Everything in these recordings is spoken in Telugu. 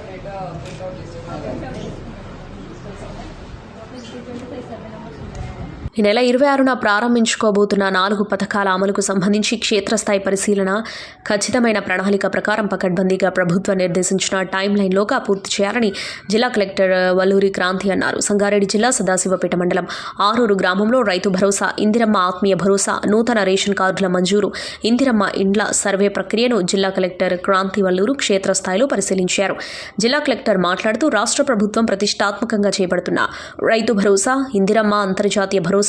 డేటా ప్రింట్అవుట్ చేసి ఈ నెల 26న ప్రారంభించుకోబోతున్న 4 పథకాల అమలుకు సంబంధించి క్షేత్రస్థాయి పరిశీలన ఖచ్చితమైన ప్రణాళిక ప్రకారం పకడ్బందీగా ప్రభుత్వం నిర్దేశించిన టైం లైన్లోగా పూర్తి చేయాలని జిల్లా కలెక్టర్ వల్లూరి క్రాంతి అన్నారు. సంగారెడ్డి జిల్లా సదాశివపేట మండలం ఆరూరు గ్రామంలో రైతు భరోసా, ఇందిరమ్మ ఆత్మీయ భరోసా, నూతన రేషన్ కార్డుల మంజూరు, ఇందిరమ్మ ఇండ్ల సర్వే ప్రక్రియను జిల్లా కలెక్టర్ క్రాంతి వల్లూరు క్షేత్రస్థాయిలో పరిశీలించారు. జిల్లా కలెక్టర్ మాట్లాడుతూ రాష్ట్ర ప్రభుత్వం ప్రతిష్టాత్మకంగా చేపడుతున్న రైతు భరోసా, ఇందిరమ్మ అంతర్జాతీయ భరోసా,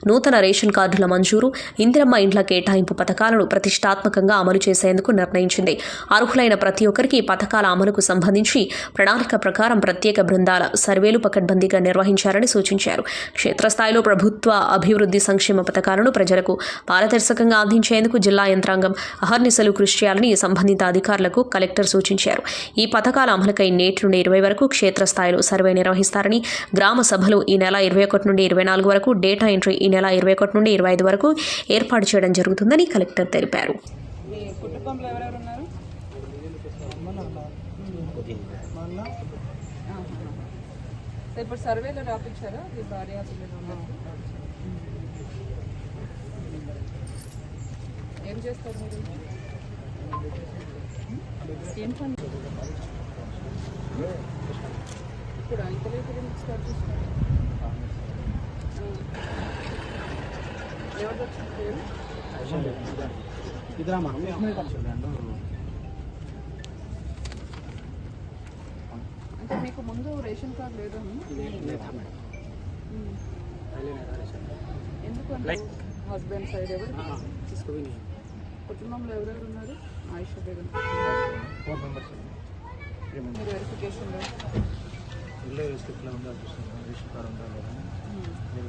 నూతన రేషన్ కార్డుల మంజూరు, ఇందిరమ్మ ఇండ్ల కేటాయింపు పథకాలను ప్రతిష్టాత్మకంగా అమలు చేసేందుకు నిర్ణయించింది. అర్హులైన ప్రతి ఒక్కరికి పథకాల అమలుకు సంబంధించి ప్రణాళిక ప్రకారం ప్రత్యేక బృందాల సర్వేలు పకడ్బందీగా నిర్వహించారని సూచించారు. క్షేత్రస్థాయిలో ప్రభుత్వ అభివృద్ధి సంక్షేమ పథకాలను ప్రజలకు పారదర్శకంగా అందించేందుకు జిల్లా యంత్రాంగం అహర్నిశలు కృషి చేయాలని సంబంధిత అధికారులకు కలెక్టర్ సూచించారు. ఈ పథకాల అమలుకై నేటి నుండి 20 వరకు క్షేత్రస్థాయిలో సర్వే నిర్వహిస్తారని, గ్రామ సభలు ఈ నెల 21 నుండి 24 వరకు, డేటా ఎంట్రీ ఈ నెల 21 నుండి 25 వరకు ఏర్పాటు చేయడం జరుగుతుందని కలెక్టర్ తెలిపారు. ఇప్పుడు సర్వేలో రాపించారా భార్య ఏం చేస్తారు మీరు? ఏం పని ఇప్పుడు అయితే స్టార్ట్ చేస్తారు? ఎవరు వచ్చింది? అంటే మీకు ముందు రేషన్ కార్డు లేదు? ఎందుకంటే హస్బెండ్ సైడ్ ఎవరు కుటుంబంలో ఎవరెవరు ఉన్నారు? ఆయుష్ బేగం. మీరు వెరిఫికేషన్లో రేషన్ కార్డు ఉండాలి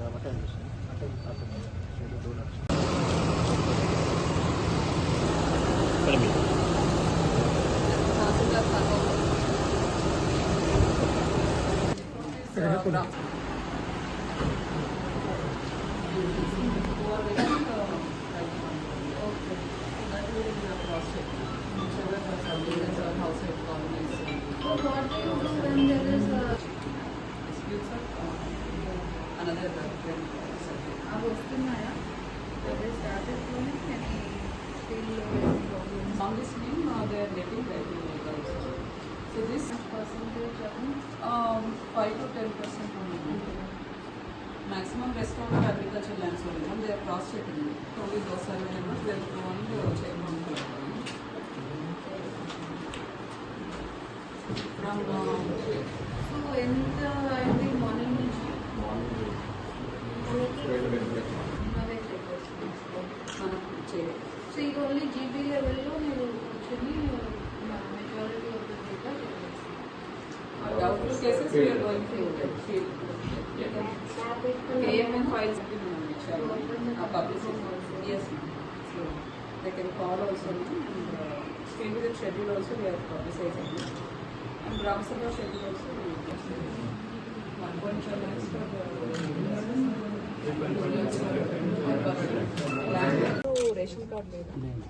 కాబట్టి అంటే on this name they are getting ready also. So this percentage 5 to 10% only. Maximum rest of the agricultural lands only. They are cross checking. Only those are members they will go on check on from so in the morning so you only GB level lo you actually majority of the data doubtful cases we are going to field. AMN files publicity. Yes ma'am. So they can call also and field with schedule also we are publicizing and Gram Sabha schedule also we are publicizing. 1.5 lakhs for ration card లేదు.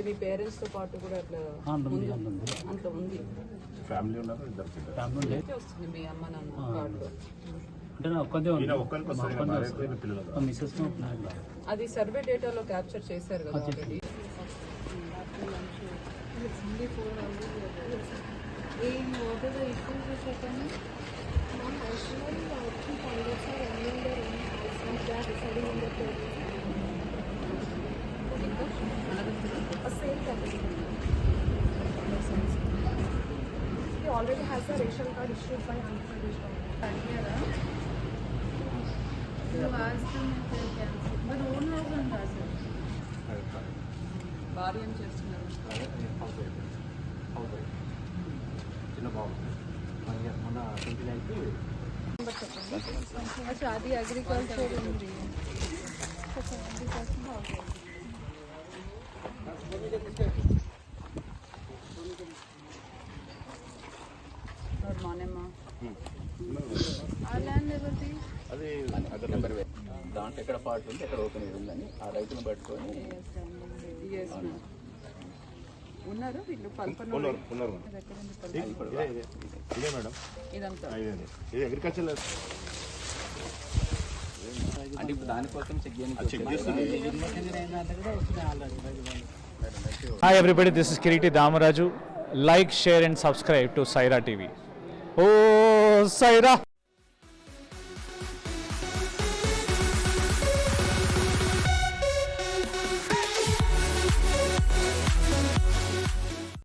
మీ పేరెంట్స్తో పాటు కూడా అట్లా అంట్లో ఉంది. ఫ్యామిలీ వస్తుంది మీ అమ్మ నాన్న కార్డులో. అది సర్వే డేటాలో క్యాప్చర్ చేశారు కదా already. He already has a ration card issued by Andhra Pradesh government. You asked him if they cancel, but own house and sir. భార్య ఏం చేస్తున్నారు? చిన్న బాబు మొన్న 29కి अच्छा आदि एग्रीकल्चर ఉంది. అది దాంట్లో ఎక్కడ పార్ట్ ఉంది ఎక్కడ ఓపెన్ ఉందని ఆ రైతును పట్టుకొని ఉన్నారు వీళ్ళు పల్పన ఉన్నారు ఇదే మేడం ఇదంతా ఇది అగ్రికల్చర్ అంటే ఇప్పుడు దానికోసం check Hi everybody, this is Kiriti Damaraju. Like, share and subscribe to Saira TV. Oh, Saira!